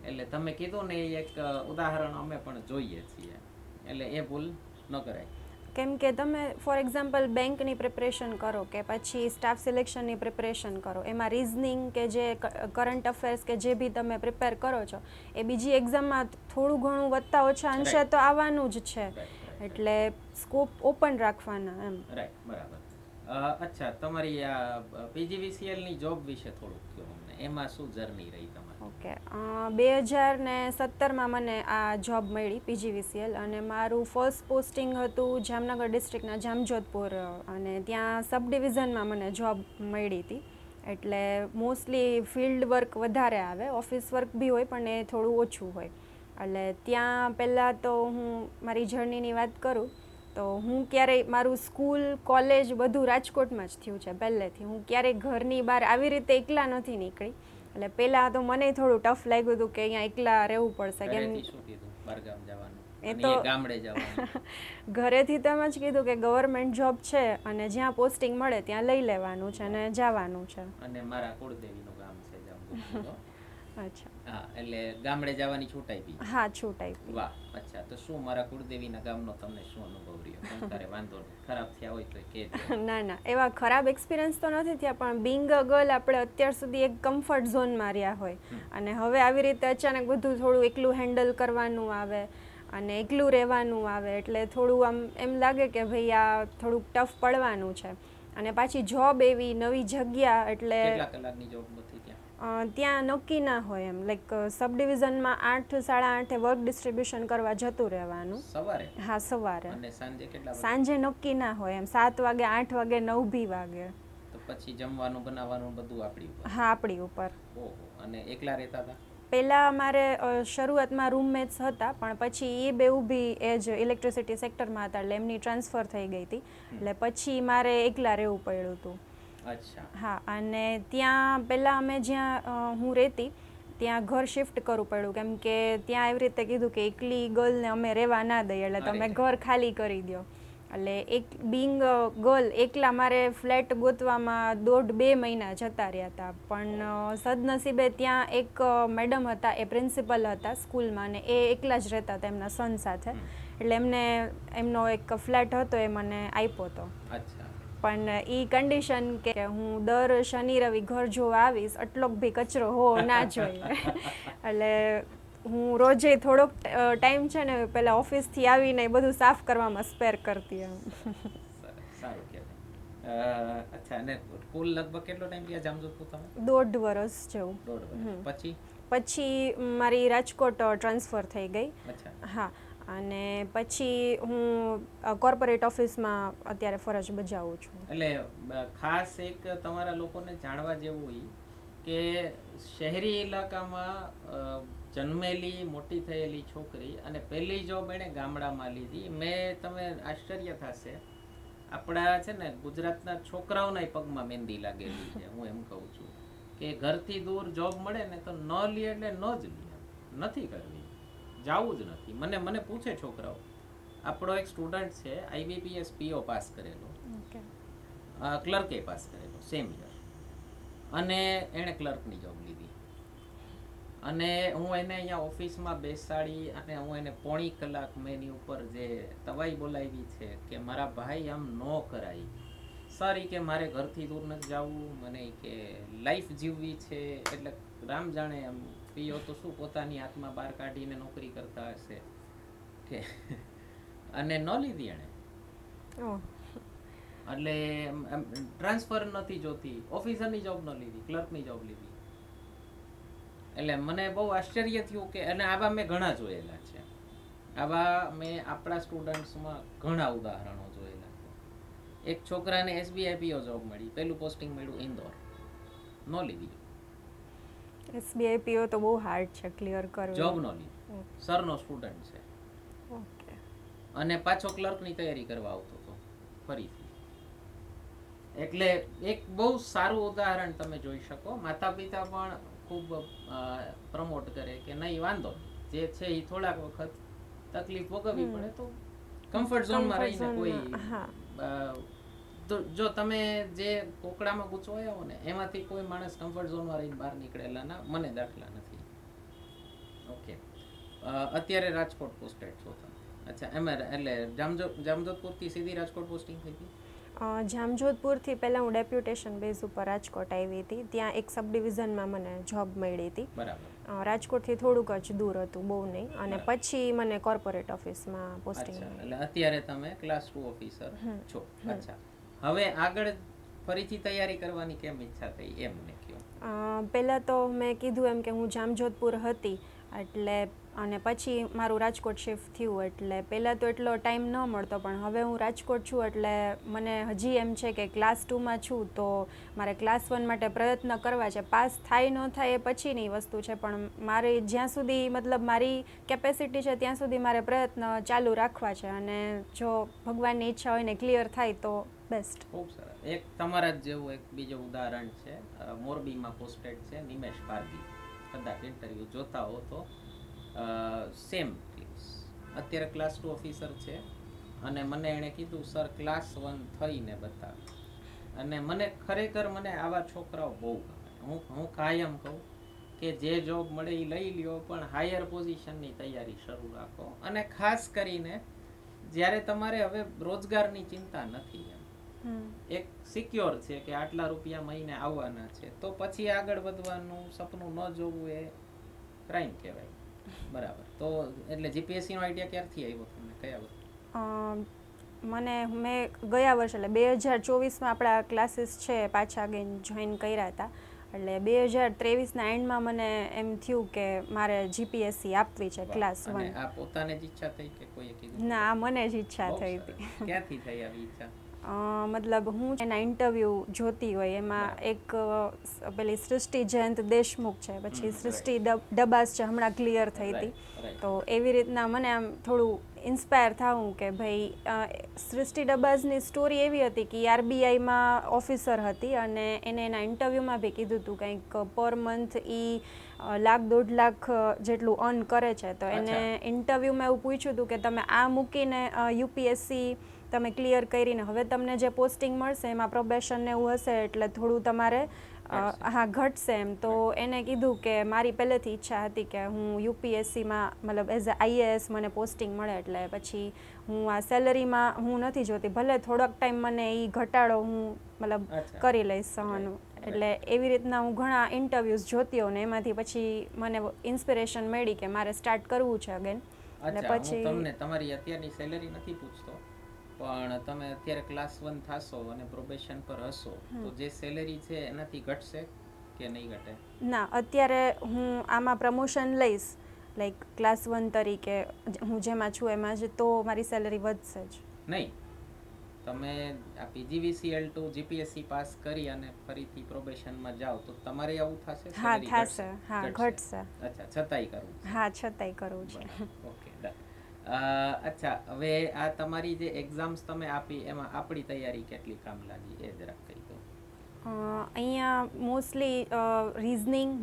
એટલે તમે કીધું ને એક ઉદાહરણ અમે પણ જોઈએ છીએ. એટલે એ ભૂલ ન કરાય. કેમ કે તમે ફોર એક્ઝામ્પલ બેંકની પ્રિપરેશન કરો કે પછી સ્ટાફ સિલેક્શનની પ્રિપરેશન કરો, એમાં રિઝનિંગ કે જે કરંટ અફેર્સ કે જે બી તમે પ્રિપેર કરો છો એ બીજી એક્ઝામમાં થોડું ઘણું વધતા ઓછા અંશે તો આવવાનું જ છે. એટલે સ્કોપ ઓપન રાખવાના એમ. રાઈટ, બરાબર. અચ્છા, તમારી આ પીજીવીસીએલની જોબ વિશે થોડુંક કહો અમને. એમાં શું જર્ની રહી તમારી? ઓકે, 2017માં મને આ જોબ મળી પીજીવીસીએલ અને મારું ફર્સ્ટ પોસ્ટિંગ હતું જામનગર ડિસ્ટ્રિક્ટના જામજોધપુર અને ત્યાં સબ ડિવિઝનમાં મને જોબ મળી હતી. એટલે મોસ્ટલી ફિલ્ડ વર્ક વધારે આવે, ઓફિસ વર્ક બી હોય પણ એ થોડું ઓછું હોય. એટલે ત્યાં પહેલાં તો હું મારી જર્નીની વાત કરું તો હું ક્યારેય મારું સ્કૂલ કોલેજ બધું રાજકોટમાં જ થયું છે પહેલેથી. હું ક્યારેય ઘરની બહાર આવી રીતે એકલા નથી નીકળી. એટલે પહેલાં તો મને થોડું ટફ લાગ્યું હતું કે અહીંયા એકલા રહેવું પડશે. એ તો ઘરેથી તો એમ જ કીધું કે ગવર્મેન્ટ જોબ છે અને જ્યાં પોસ્ટિંગ મળે ત્યાં લઈ લેવાનું છે અને જવાનું છે. અને મારા કુળદેવીનું ગામ છે જામજોધપુર. અચ્છા. હા, એટલે ગામડે જવાની છૂટ આપી? હા, છૂટ આપી. વાહ, અચ્છા. તો શું મારા કુળદેવીના ગામનો તમને શું અનુભવ રહ્યો? તારે વાંધો નહીં, ખરાબ થયા હોય તો કહેજો. ના, એવા ખરાબ એક્સપિરિયન્સ તો નથી થયા પણ બિંગ અ ગર્લ આપણે અત્યાર સુધી એક કમ્ફર્ટ ઝોનમાં રહ્યા હોય અને હવે આવી રીતે અચાનક બધું થોડું એકલું હેન્ડલ કરવાનું આવે અને એકલું રહેવાનું આવે એટલે થોડું આમ એમ લાગે કે ભાઈ આ થોડુંક ટફ પડવાનું છે. અને પાછી જોબ એવી નવી જગ્યા એટલે કેટલા કલાકની જોબ હતી ત્યાં? ત્યાં નક્કી ના હોય એમ. લાઈક સબ ડિવિઝનમાં 8, 8:30 વર્ક ડિસ્ટ્રીબ્યુશન કરવા જતું રહેવાનું. સવારે? હા, સવારે. અને સાંજે કેટલા? સાંજે નક્કી ના હોય એમ. 7 વાગે, 8 વાગે, 9 બી વાગે. તો પછી જમવાનું બનાવવાનું બધું આપણી ઉપર? હા, આપણી ઉપર. ઓહો. અને એકલા રહેતા હતા? પહેલાં અમારે શરૂઆતમાં રૂમમેટ્સ હતા પણ પછી એ બેઉ બી એ જ ઇલેક્ટ્રિસિટી સેક્ટરમાં હતા એટલે એમની ટ્રાન્સફર થઈ ગઈ હતી. એટલે પછી મારે એકલા રહેવું પડ્યું હતું. અચ્છા. હા, અને ત્યાં પહેલાં અમે જ્યાં હું રહેતી ત્યાં ઘર શિફ્ટ કરવું પડ્યું કેમ કે ત્યાં એવી રીતે કીધું કે એકલી ગર્લને અમે રહેવા ના દઈએ એટલે તમે ઘર ખાલી કરી દો. એટલે એક બિંગ ગર્લ એકલા મારે ફ્લેટ ગોતવામાં 1.5-2 મહિના જતા રહ્યા હતા. પણ સદનસીબે ત્યાં એક મેડમ હતા, એ પ્રિન્સિપલ હતા સ્કૂલમાં અને એ એકલા જ રહેતા હતા એમના સન સાથે. એટલે એમનો એક ફ્લેટ હતો એ મને આપ્યો હતો. પણ એ કન્ડિશન કે હું દર શનિ રવિ ઘર જોવા આવીશ એટલોક બી કચરો હોવો ના જોઈએ. એટલે હું રોજે થોડોક ટાઈમ છે ને પહેલાં ઓફિસથી આવીને બધું સાફ કરવામાં સ્પેર કરતી એમ. સારું કહેવાય. અચ્છા, અને કુલ લગભગ કેટલો ટાઈમ ત્યાં જામજોધપુર તમે? 1.5 વર્ષ જેવું. 1.5 વર્ષ. પછી મારી રાજકોટ ટ્રાન્સફર થઈ ગઈ. અચ્છા. હા, અને પછી હું કોર્પોરેટ ઓફિસમાં અત્યારે ફરજ બજાવું છું. એટલે ખાસ એક તમારા લોકોને જાણવા જેવું હોય કે શહેરી ઇલાકામાં જન્મેલી મોટી થયેલી છોકરી અને પહેલી જોબ એણે ગામડામાં લીધી. તમે આશ્ચર્ય થશે, આપણા છે ને ગુજરાતના છોકરાઓના પગમાં મહેંદી લાગેલી છે. હું એમ કહું છું કે ઘરથી દૂર જોબ મળે ને તો ન લે એટલે ન જ લે, નથી કરવી, જવું જ નથી. મને પૂછે છોકરાઓ. આપણો એક સ્ટુડન્ટ છે, IBPS PO પાસ કરેલો, ક્લર્કે પાસ કરેલો સેમ યર, અને એણે ક્લર્કની જોબ લીધી. અને હું એને અહીંયા ઓફિસમાં બેસાડી અને હું એને પોણી કલાક મેં એની ઉપર જે તવાઈ બોલાવી છે કે મારા ભાઈ આમ ન કરાય સર ઈ કે મારે ઘરથી દૂર નથી જવું, મને ઈ કે લાઈફ જીવવી છે, એટલે રામ જાણે આમ પીઓ તો શું પોતાની આત્મા બહાર કાઢીને નોકરી કરતા હશે કે અને ન લીધી એણે, ઓહ, એટલે ટ્રાન્સફર નથી જોતી, ઓફિસરની જોબ ન લીધી, ક્લર્કની જોબ લીધી. એટલે મને બહુ આશ્ચર્ય થયું કે, અને આવા મેં ઘણા જોયેલા છે, આવા મેં આપણા સ્ટુડન્ટ્સમાં ઘણા ઉદાહરણો જોયેલા છે. એક છોકરાને SBI PO જોબ મળી, પહેલું પોસ્ટિંગ મળ્યું ઇન્દોર, ન લીધી, SBI PO તો બહુ હાર્ડ છે ક્લિયર કરવું. જોબ ન લીધી, સરનો સ્ટુડન્ટ છે ઓકે. અને પાછો ક્લર્કની તૈયારી કરવા આવતો હતો ફરીથી. એટલે એક બહુ સારું ઉદાહરણ તમે જોઈ શકો. માતા પિતા પણ ખૂબ પ્રમોટ કરે કે નહીં વાંધો નહીં, જે છે એ થોડાક વખત તકલીફ ભોગવવી પડે તો કમ્ફર્ટ ઝોનમાં રહીને કોઈ જો તમે જે કોકડામાં ગૂંચવાયા હો ને એમાંથી કોઈ માણસ કમ્ફર્ટ ઝોનમાં રહીને બહાર નીકળેલા ના મને દાખલા નથી. ઓકે, અત્યારે રાજકોટ પોસ્ટેડ છો તમે? અચ્છા, એમાં એટલે જામજોધપુરથી સીધી રાજકોટ પોસ્ટિંગ થઈ હતી? જામજોધપુરથી પહેલાં હું ડેપ્યુટેશન બેઝ ઉપર રાજકોટ આવી હતી. ત્યાં એક સબ ડિવિઝનમાં મને જોબ મળી હતી. બરાબર. રાજકોટથી થોડુંક જ દૂર હતું, બહુ નહીં. અને પછી મને કોર્પોરેટ ઓફિસમાં પોસ્ટિંગ અચ્છા, એટલે અત્યારે તમે ક્લાસ 2 ઓફિસર છો. અચ્છા, હવે આગળ ફરીથી તૈયારી કરવાની કેમ ઈચ્છા થઈ એમ મને કહો. પહેલાં તો મેં કીધું એમ કે હું જામજોધપુર હતી એટલે, અને પછી મારું રાજકોટ શિફ્ટ થયું એટલે પહેલાં તો એટલો ટાઈમ ન મળતો, પણ હવે હું રાજકોટ છું એટલે મને હજી એમ છે કે ક્લાસ 2માં છું તો મારે ક્લાસ 1 માટે પ્રયત્ન કરવા છે. પાસ થાય ન થાય એ પછીની વસ્તુ છે, પણ મારે જ્યાં સુધી મતલબ મારી કેપેસિટી છે ત્યાં સુધી મારે પ્રયત્ન ચાલુ રાખવા છે, અને જો ભગવાનની ઈચ્છા હોય ને ક્લિયર થાય તો બેસ્ટ. ખૂબ સરસ. એક તમારા જ જેવું એક બીજું ઉદાહરણ છે, મોરબીમાં પોસ્ટેડ છે નિમેશ પારધી, કદાચ ઇન્ટરવ્યુ જોતા હો તો. સેમ અત્યારે ક્લાસ 2 ઓફિસર છે અને મને એણે કીધું સર ક્લાસ 1 થઈને બતાવ. અને મને ખરેખર મને આવા છોકરાઓ બહુ ગમે. હું કાયમ કહું કે જે જોબ મળે એ લઈ લ્યો, પણ હાયર પોઝિશનની તૈયારી શરૂ રાખો. અને ખાસ કરીને જ્યારે તમારે હવે રોજગારની ચિંતા નથી, એક સિક્યોર છે કે આટલા રૂપિયા મહિને આવવાના છે, તો પછી આગળ વધવાનું સપનું ન જોવું એ ક્રાઇમ કહેવાય. બરાબર. તો એટલે જીપીએસસી નો આઈડિયા ક્યારથી આવ્યો તમને, કયા વર્ષ? મેં ગયા વર્ષે એટલે 2024માં આપણા ક્લાસીસ છે પાછા અગેન જોઈન કર્યા હતા, એટલે 2023ના એન્ડમાં મને એમ થયું કે મારે જીપીએસસી આપવી છે ક્લાસ 1. આ પોતાને જ ઈચ્છા થઈ કે કોઈએ કીધું? ના, મને જ ઈચ્છા થઈ હતી. ક્યાંથી થઈ આવી ઈચ્છા? મતલબ હું એના ઇન્ટરવ્યૂ જોતી હોય એમાં એક પેલી સૃષ્ટિ જયંત દેશમુખ છે, પછી સૃષ્ટિ ડબાસ છે, હમણાં ક્લિયર થઈ હતી. તો એવી રીતના મને આમ થોડું ઇન્સ્પાયર થાવું કે ભાઈ, સૃષ્ટિ ડબાસની સ્ટોરી એવી હતી કે આરબીઆઈમાં ઓફિસર હતી અને એને એના ઇન્ટરવ્યૂમાં બી કીધું હતું કંઈક પર મંથ ઈ 1.5 લાખ જેટલું અર્ન કરે છે. તો એને ઇન્ટરવ્યૂમાં એવું પૂછ્યું હતું કે તમે આ મૂકીને યુપીએસસી તમે ક્લિયર કરીને હવે તમને જે પોસ્ટિંગ મળશે એમાં પ્રોબેશન ને એવું હશે એટલે થોડું તમારે ઘટશે એમ. તો એને કીધું કે મારી પહેલેથી ઈચ્છા હતી કે હું યુપીએસસીમાં મતલબ એઝ અ આઈએએસ મને પોસ્ટિંગ મળે, એટલે પછી હું આ સેલરીમાં હું નથી જોતી, ભલે થોડોક ટાઈમ મને એ ઘટાડો હું મતલબ કરી લઈશ સહન. એટલે એવી રીતના હું ઘણા ઇન્ટરવ્યૂઝ જોતી હોઉં ને એમાંથી પછી મને ઇન્સ્પિરેશન મળી કે મારે સ્ટાર્ટ કરવું છે અગેન. અને પછી તમને તમારી અત્યારની સેલરી નથી પૂછતો, પણ તમે અત્યારે ક્લાસ 1 થાશો અને પ્રોબેશન પર હશો તો જે સેલેરી છે એનાથી ઘટશે કે નહીં ઘટે? ના, અત્યારે હું આમાં પ્રમોશન લઈશ લાઈક ક્લાસ 1 તરીકે હું જેમાં છું એમાં જ, તો મારી સેલરી વધશે જ નહીં. તમે આ પીજીવીસીએલ2 જીપીએસસી પાસ કરી અને ફરીથી પ્રોબેશનમાં જાઓ તો તમારે આવું થશે? હા, થશે. હા, ઘટશે. અચ્છા, છતાંય કરવું છે? હા, છતાંય કરવું છે. Okay, done. અચ્છા, હવે આ તમારી જે એક્ઝામ્સ તમે આપી એમાં આપણી તૈયારી કેટલી કામ લાગી એ જરાક કહી દો. અહીંયા મોસ્ટલી રિઝનિંગ,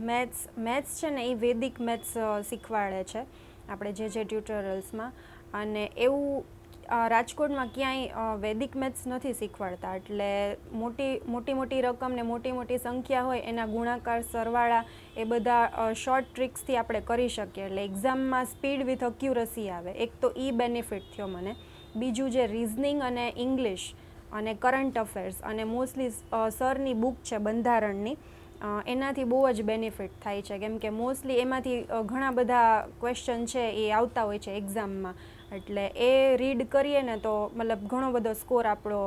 મેથ્સ છે ને એ વૈદિક મેથ્સ શીખવાડે છે આપણે જે ટ્યુટોરિયલ્સમાં, અને એવું રાજકોટમાં ક્યાંય વૈદિક મેથ્સ નથી શીખવાડતા, એટલે મોટી રકમ ને મોટી સંખ્યા હોય એના ગુણાકાર સરવાળા એ બધા શોર્ટ ટ્રિક્સથી આપણે કરી શકીએ, એટલે એક્ઝામમાં સ્પીડ વિથ અક્યુરસી આવે. એક તો એ બેનિફિટ થયો મને. બીજું જે રિઝનિંગ અને ઇંગ્લિશ અને કરંટ અફેર્સ અને મોસ્ટલી સરની બુક છે બંધારણની, એનાથી બહુ જ બેનિફિટ થાય છે, કેમ કે મોસ્ટલી એમાંથી ઘણા બધા ક્વેશ્ચન છે એ આવતા હોય છે એક્ઝામમાં, એટલે એ રીડ કરીએ ને તો મતલબ ઘણો બધો સ્કોર આપણો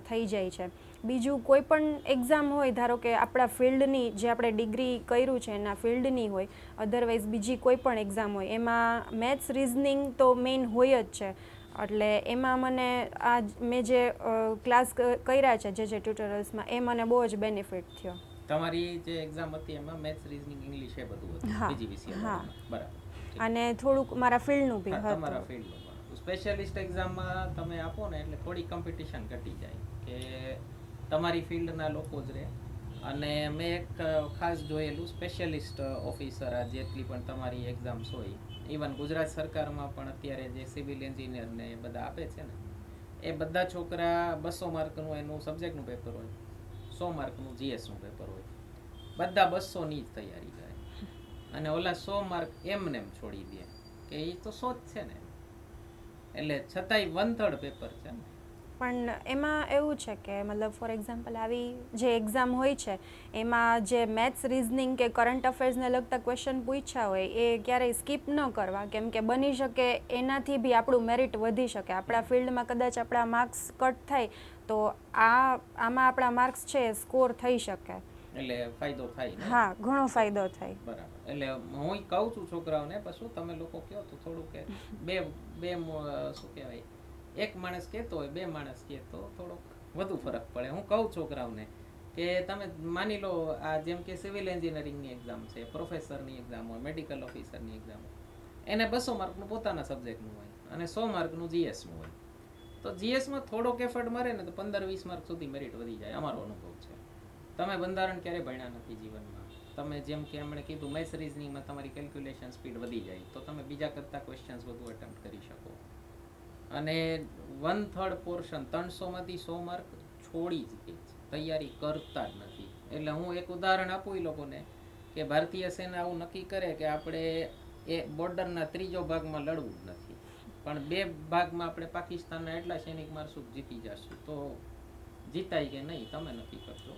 થઈ જાય છે. બીજું કોઈ પણ એક્ઝામ હોય, ધારો કે આપણા ફિલ્ડની જે આપણે ડિગ્રી કર્યું છે એના ફિલ્ડની હોય, અધરવાઇઝ બીજી કોઈ પણ એક્ઝામ હોય, એમાં મેથ્સ રિઝનિંગ તો મેઇન હોય જ છે. એટલે એમાં મને આ મેં જે ક્લાસ કર્યા છે જે ટ્યુટોરિયલ્સમાં, એ મને બહુ જ બેનિફિટ થયો. તમારી જે એક્ઝામ હતી એમાં મેથ્સ રીઝનિંગ ઇંગ્લિશ એ બધું હતું પીજીવીસીએલ બરાબર, અને થોડુંક મારા ફિલ્ડનું બી હતું. તમારા ફિલ્ડનું સ્પેશિયાલિસ્ટ એક્ઝામમાં તમે આપો ને એટલે થોડી કોમ્પિટિશન ઘટી જાય કે તમારી ફિલ્ડના લોકો જ રહે. અને મેં એક ખાસ જોયેલું સ્પેશિયાલિસ્ટ ઓફિસર આ જેટલી પણ તમારી એક્ઝામ્સ હોય, ઇવન ગુજરાત સરકારમાં પણ અત્યારે જે સિવિલ એન્જિનિયર ને એ બધા આપે છે ને, એ બધા છોકરા 200 માર્કનું એનું સબ્જેક્ટનું પેપર હોય, 100 માર્કનું જીએસનું પેપર હોય, બધા 200ની જ તૈયારી કરે, અને ઓલા 100 માર્ક એમને એમ છોડી દે કે એ તો 100 જ છે ને, એટલે છતાંય 1/3 પેપર છે ને. પણ એમાં એવું છે કે મતલબ ફોર એક્ઝામ્પલ આવી જે એક્ઝામ હોય છે એમાં જે મેથ્સ રિઝનિંગ કે કરંટ અફેર્સને લગતા ક્વેશ્ચન પૂછ્યા હોય એ ક્યારેય સ્કીપ ન કરવા, કેમ કે બની શકે એનાથી બી આપણું મેરિટ વધી શકે. આપણા ફિલ્ડમાં કદાચ આપણા માર્ક્સ કટ થાય તો આમાં આપણા માર્ક્સ છે એ સ્કોર થઈ શકે, એટલે ફાયદો થાય. હા, ઘણો ફાયદો થાય. બરાબર. એટલે હું કહું છું છોકરાઓને, પછી તમે લોકો કહો તો થોડું કે બે શું કહેવાય, એક માણસ કહેતો હોય, 2 માણસ કહે તો થોડોક વધુ ફરક પડે. હું કહું છોકરાઓને કે તમે માની લો આ જેમ કે સિવિલ એન્જિનિયરિંગની એક્ઝામ છે, પ્રોફેસરની એક્ઝામ હોય, મેડિકલ ઓફિસરની એક્ઝામ હોય, એને 200 માર્કનું પોતાના સબ્જેક્ટનું હોય અને 100 માર્કનું જીએસનું હોય, તો જીએસમાં થોડોક એફર્ટ મારે ને તો 15-20 માર્ક સુધી મેરિટ વધી જાય. અમારો અનુભવ છે. તમે બંધારણ ક્યારેય ભણ્યા નથી જીવનમાં, તમે જેમ કે એમણે કીધું મેથ્સ રીઝનિંગમાં તમારી કેલ્ક્યુલેશન સ્પીડ વધી જાય, તો તમે બીજા કરતાં ક્વેશ્ચન્સ વધુ અટેમ્પ્ટ કરી શકો. અને 1/3 પોર્શન 300માંથી 100 માર્ક છોડી જ દે છે, તૈયારી કરતા જ નથી. એટલે હું એક ઉદાહરણ આપું એ લોકોને કે ભારતીય સેના આવું નક્કી કરે કે આપણે એ બોર્ડરના 3જો ભાગમાં લડવું જ નથી, પણ 2 ભાગમાં આપણે પાકિસ્તાનના એટલા સૈનિક મારશું જીતી જશું, તો જીતાય કે નહીં તમે નક્કી કરશો.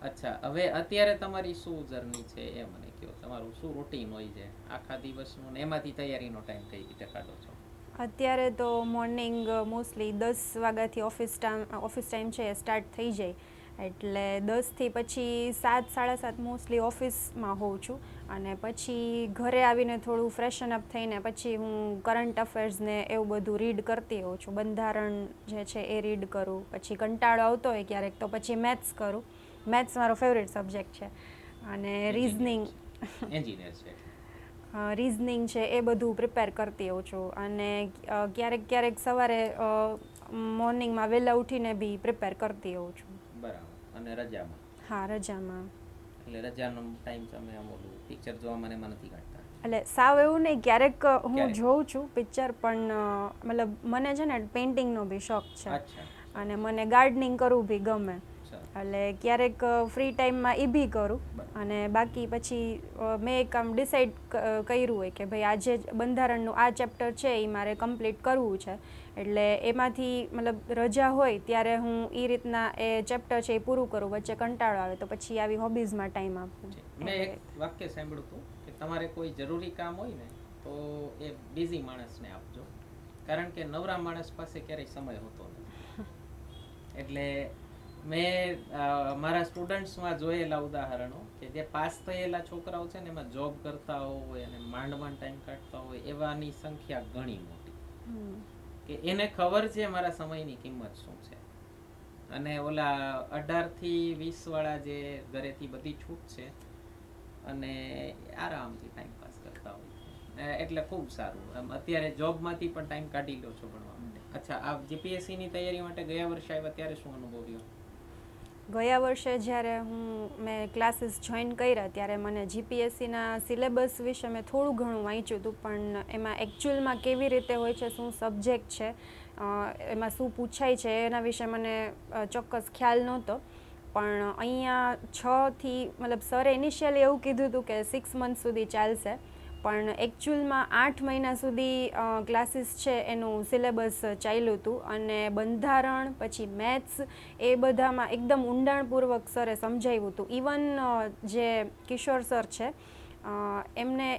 અચ્છા, હવે અત્યારે તમારી શું જર્ની છે એ મને કહો. તમારું શું રૂટીન હોય છે આખા દિવસનું, ને એમાંથી તૈયારીનો ટાઈમ કઈ રીતે કાઢો છો? અત્યારે તો મોર્નિંગ મોસ્ટલી 10 વાગ્યાથી ઓફિસ ટાઈમ છે એ સ્ટાર્ટ થઈ જાય, એટલે 10થી પછી 7-7:30 મોસ્ટલી ઓફિસમાં હોઉં છું, અને પછી ઘરે આવીને થોડું ફ્રેશન અપ થઈને પછી હું કરંટ અફેર્સને એવું બધું રીડ કરતી હોઉં છું. બંધારણ જે છે એ રીડ કરું, પછી કંટાળો આવતો હોય ક્યારેક તો પછી મેથ્સ કરું. મેથ્સ મારો ફેવરેટ સબ્જેક્ટ છે. અને રિઝનિંગ છે એ બધું પ્રિપેર કરતી હોઉં છું. અને ક્યારેક સવારે મોર્નિંગમાં વહેલા ઉઠીને બી પ્રિપેર કરતી હોઉં છું. બરાબર. અને રજામાં? હા, રજામાં. એટલે રજાનો ટાઈમ તમે ઓલું પિક્ચર જોવા મને એમાં નથી કાઢતા? એટલે સાવ એવું નહીં, ક્યારેક હું જોઉં છું પિક્ચર, પણ મતલબ મને છે ને પેઇન્ટિંગનો બી શોખ છે, અને મને ગાર્ડનિંગ કરવું બી ગમે, એટલે ક્યારેક ફ્રી ટાઈમમાં એ બી કરું. અને બાકી પછી મેં એક આમ ડિસાઈડ કર્યું હોય કે ભાઈ આજે બંધારણનું આ ચેપ્ટર છે એ મારે કમ્પ્લીટ કરવું છે, એટલે એમાંથી મતલબ રજા હોય ત્યારે હું એ રીતના એ ચેપ્ટર છે એ પૂરું કરું. વચ્ચે કંટાળો આવે તો પછી આવી હોબીઝમાં ટાઈમ આપું. મેં એક વાક્ય સાંભળ્યું હતું કે તમારે કોઈ જરૂરી કામ હોય ને તો એ બિઝી માણસને આપજો, કારણ કે નવરા માણસ પાસે ક્યારેય સમય હોતો નથી. એટલે મેં મારા સ્ટુડન્ટ્સમાં જોયેલા ઉદાહરણો કે જે પાસ થયેલા છોકરાઓ છે ને એમાં જોબ કરતા હોય અને માંડ ટાઈમ કાઢતા હોય એવાની સંખ્યા ઘણી મોટી, કે એને ખબર છે મારા સમયની કિંમત શું છે. અને ઓલા 18થી 20 વાળા જે ઘરેથી બધી છૂટ છે અને આરામથી ટાઈમ પાસ કરતા હોય, એટલે ખૂબ સારું. અત્યારે જોબમાંથી પણ ટાઈમ કાઢી લો છો ભણવા માટે. અચ્છા, આ જીપીએસસીની તૈયારી માટે ગયા વર્ષે આવ્યા ત્યારે શું અનુભવ રહ્યો? ગયા વર્ષે જ્યારે મેં ક્લાસીસ જોઈન કર્યા ત્યારે મને જીપીએસસીના સિલેબસ વિશે મેં થોડું ઘણું વાંચ્યું હતું, પણ એમાં એકચ્યુઅલમાં કેવી રીતે હોય છે, શું સબ્જેક્ટ છે એમાં શું પૂછાય છે એના વિશે મને ચોક્કસ ખ્યાલ નહોતો. પણ અહીંયા 6 થી મતલબ સરે ઇનિશિયલી એવું કીધું હતું કે 6 મંથ સુધી ચાલશે, પણ એકચ્યુઅલમાં 8 મહિના સુધી ક્લાસીસ છે એનું સિલેબસ ચાલ્યું હતું અને બંધારણ પછી મેથ્સ એ બધામાં એકદમ ઊંડાણપૂર્વક સરે સમજાવ્યું હતું. ઇવન જે કિશોર સર છે એમને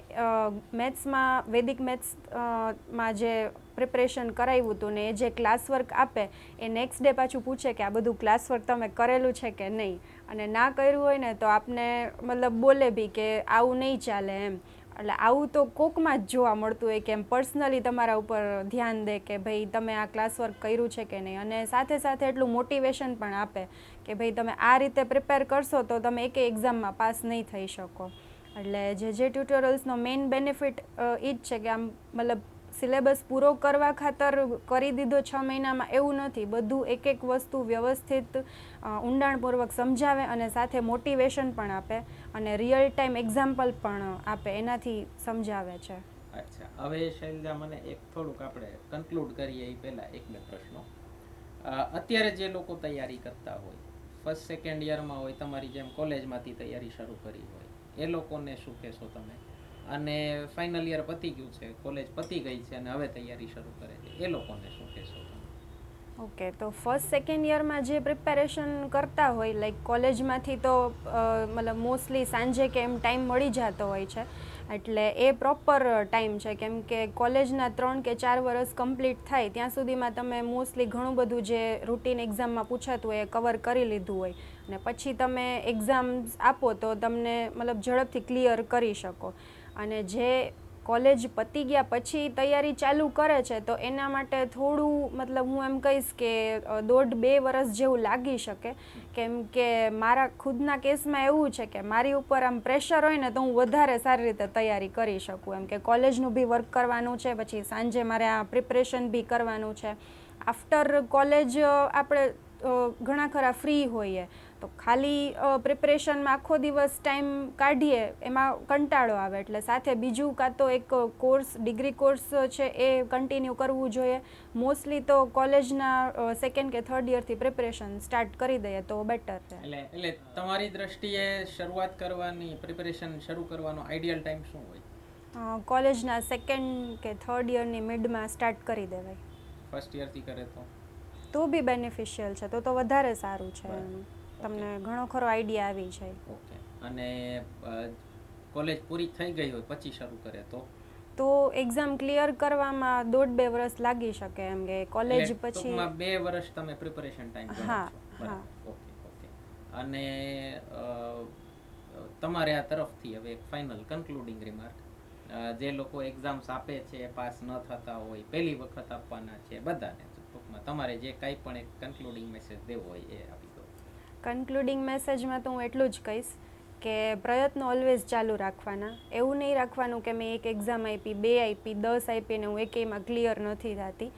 મેથ્સમાં વૈદિક મેથ્સમાં જે પ્રિપરેશન કરાવ્યું હતું ને એ જે ક્લાસ વર્ક આપે એ નેક્સ્ટ ડે પાછું પૂછે કે આ બધું ક્લાસ વર્ક તમે કરેલું છે કે નહીં, અને ના કર્યું હોય ને તો આપને મતલબ બોલે બી કે આવું નહીં ચાલે એમ. એટલે આવું તો કોકમાં જ જોવા મળતું હોય કે એમ પર્સનલી તમારા ઉપર ધ્યાન દે કે ભાઈ તમે આ ક્લાસ વર્ક કર્યું છે કે નહીં, અને સાથે સાથે એટલું મોટિવેશન પણ આપે કે ભાઈ તમે આ રીતે પ્રિપેર કરશો તો તમે એકે એક્ઝામમાં પાસ નહીં થઈ શકો. એટલે જે ટ્યુટોરિયલ્સનો મેઇન બેનિફિટ એ જ છે કે આમ મતલબ સિલેબસ પૂરો કરવા ખાતર કરી દીધો 6 મહિનામાં એવું નથી. બધું એક એક વસ્તુ વ્યવસ્થિત ઊંડાણપૂર્વક સમજાવે અને સાથે મોટિવેશન પણ આપે અને રિયલ ટાઈમ એક્ઝામ્પલ પણ આપે, એનાથી સમજાવે છે. અચ્છા, હવે શૈલજા મને એક થોડુંક આપણે કન્ક્લુડ કરીએ એ પહેલા એક બે પ્રશ્નો. અત્યારે જે લોકો તૈયારી કરતા હોય, ફર્સ્ટ સેકન્ડ યરમાં હોય, તમારી જેમ કોલેજમાંથી તૈયારી શરૂ કરી હોય, એ લોકોને શું કહેશો તમે? અને ફાઇનલ યર પતી ગયું છે, કોલેજ પતી ગઈ છે અને હવે તૈયારી શરૂ કરે છે, એ લોકોને શું કહેશો તમે? ઓકે, તો ફર્સ્ટ સેકન્ડ યરમાં જે પ્રિપેરેશન કરતા હોય લાઈક કોલેજમાંથી તો મતલબ મોસ્ટલી સાંજે કે એમ ટાઈમ મળી જતો હોય છે, એટલે એ પ્રોપર ટાઈમ છે. કેમ કે કોલેજના 3 કે 4 વર્ષ કમ્પ્લીટ થાય ત્યાં સુધીમાં તમે મોસ્ટલી ઘણું બધું જે રૂટીન એક્ઝામમાં પૂછાતું હોય એ કવર કરી લીધું હોય, અને પછી તમે એક્ઝામ્સ આપો તો તમને મતલબ ઝડપથી ક્લિયર કરી શકો. અને જે કોલેજ પતી ગયા પછી તૈયારી ચાલુ કરે છે તો એના માટે થોડું મતલબ હું એમ કહીશ કે 1.5-2 વર્ષ જેવું લાગી શકે. કેમ કે મારા ખુદના કેસમાં એવું છે કે મારી ઉપર આમ પ્રેશર હોય ને તો હું વધારે સારી રીતે તૈયારી કરી શકું, એમ કે કોલેજનું બી વર્ક કરવાનું છે, પછી સાંજે મારે આ પ્રિપરેશન બી કરવાનું છે. આફ્ટર કોલેજ આપણે ઘણા ખરા ફ્રી હોઈએ તો ખાલી પ્રિપરેશનમાં આખો દિવસ ટાઈમ કાઢીએ એમાં કંટાળો આવે, એટલે સાથે બીજું કાં તો એક કોર્સ ડિગ્રી કોર્સ છે એ કન્ટિન્યુ કરવું જોઈએ. મોસ્ટલી તો કોલેજના સેકન્ડ કે થર્ડ યરથી પ્રિપરેશન સ્ટાર્ટ કરી દઈએ તો બેટર છે. એટલે તમારી દ્રષ્ટિએ શરૂઆત કરવાની, પ્રિપરેશન શરૂ કરવાનો આઈડિયલ ટાઈમ શું હોય? કોલેજના સેકન્ડ કે થર્ડ યરની મિડમાં સ્ટાર્ટ કરી દેવાય. ફર્સ્ટ યરથી કરે તો બી બેનિફિશિયલ છે, તો વધારે સારું છે. તમને ઘણો ખરો આઈડિયા આવી જાય. ઓકે, અને કોલેજ પૂરી થઈ ગઈ હોય પછી શરૂ કરે તો એક્ઝામ ક્લિયર કરવામાં 1.5-2 વર્ષ લાગી શકે, એમ કે કોલેજ પછી 2 વર્ષ તમે પ્રિપરેશન ટાઈમ ગણો છો. હા. ઓકે. અને તમારે આ તરફથી હવે એક ફાઇનલ કન્ક્લુડિંગ રિમાર્ક, જે લોકો એક્ઝામ્સ આપે છે, પાસ ન થતા હોય, પહેલી વખત આપવાના છે, બધાને ટૂંકમાં તમારે જે કાંઈ પણ એક કન્ક્લુડિંગ મેસેજ દેવો હોય એ આપી દો. કન્ક્લુડિંગ મેસેજમાં તો હું એટલું જ કહીશ કે પ્રયત્નો ઓલવેઝ ચાલુ રાખવાના. એવું નહીં રાખવાનું કે મેં એક એક્ઝામ આપી, 2 આપી, 10 આપી ને હું એકેયમાં ક્લિયર નથી થતી.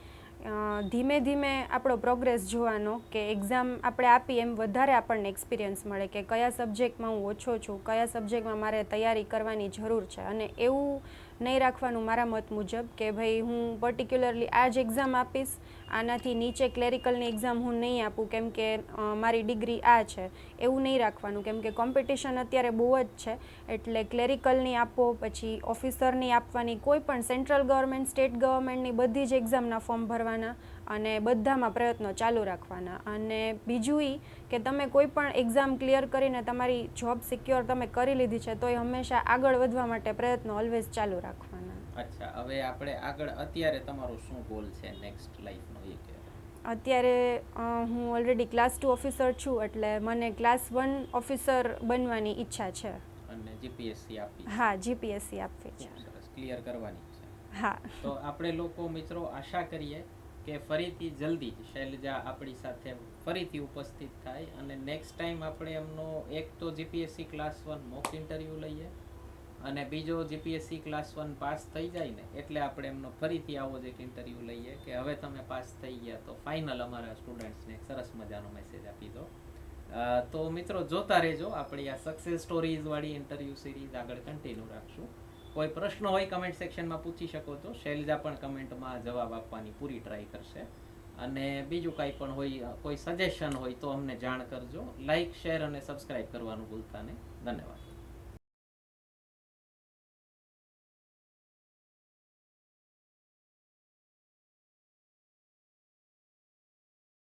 ધીમે ધીમે આપણો પ્રોગ્રેસ જોવાનો કે એક્ઝામ આપણે આપી એમ વધારે આપણને એક્સપિરિયન્સ મળે કે કયા સબ્જેક્ટમાં હું ઓછો છું, કયા સબ્જેક્ટમાં મારે તૈયારી કરવાની જરૂર છે. અને એવું નહીં રાખવાનું મારા મત મુજબ કે ભાઈ હું પર્ટિક્યુલરલી આ જ એક્ઝામ આપીશ, આનાથી નીચે ક્લેરિકલની એક્ઝામ હું નહીં આપું કેમ કે મારી ડિગ્રી આ છે, એવું નહીં રાખવાનું. કેમ કે કોમ્પિટિશન અત્યારે બહુ જ છે, એટલે ક્લેરિકલની આપો, પછી ઓફિસરની આપવાની, કોઈ પણ સેન્ટ્રલ ગવર્મેન્ટ, સ્ટેટ ગવર્મેન્ટની બધી જ એક્ઝામના ફોર્મ ભરવાના અને બધામાં પ્રયત્નો ચાલુ રાખવાના. અને બીજું એ કે તમે કોઈ પણ એક્ઝામ ક્લિયર કરીને તમારી જોબ સિક્યોર તમે કરી લીધી છે તો એ હંમેશા આગળ વધવા માટે પ્રયત્નો ઓલવેઝ ચાલુ રાખવાના. અચ્છા, હવે આપણે આગળ અત્યારે તમારો શું ગોલ છે નેક્સ્ટ લાઈફનો એ કે? અત્યારે હું ઓલરેડી ક્લાસ 2 ઓફિસર છું, એટલે મને ક્લાસ 1 ઓફિસર બનવાની ઈચ્છા છે. અને જીપીએસસી આપી? હા, જીપીએસસી આપવી છે. સરસ, ક્લિયર કરવાની છે. હા. તો આપણે લોકો મિત્રો આશા કરીએ કે ફરીથી જલ્દી જ શૈલજા આપણી સાથે ફરીથી ઉપસ્થિત થાય અને નેક્સ્ટ ટાઈમ આપણે એમનો એક તો જીપીએસસી ક્લાસ 1 મોક ઇન્ટરવ્યૂ લઈએ અને બીજો જીપીએસસી ક્લાસ 1 પાસ થઈ જાય ને એટલે આપણે એમનો ફરીથી આવો જ એક ઇન્ટરવ્યૂ લઈએ કે હવે તમે પાસ થઈ ગયા તો ફાઇનલ અમારા સ્ટુડન્ટ્સને એક સરસ મજાનો મેસેજ આપી દો. તો મિત્રો જોતા રહેજો, આપણી આ સક્સેસ સ્ટોરીઝ વાળી ઇન્ટરવ્યૂ સિરીઝ આગળ કન્ટિન્યુ રાખશું. કોઈ પ્રશ્ન હોય કમેન્ટ સેક્શનમાં પૂછી શકો છો, શૈલજા પણ કમેન્ટમાં જવાબ આપવાની પૂરી ટ્રાય કરશે. અને બીજું કાંઈ પણ હોય, કોઈ સજેશન હોય તો અમને જાણ કરજો. લાઈક, શેર અને સબસ્ક્રાઇબ કરવાનું ભૂલતા નહીં. ધન્યવાદ.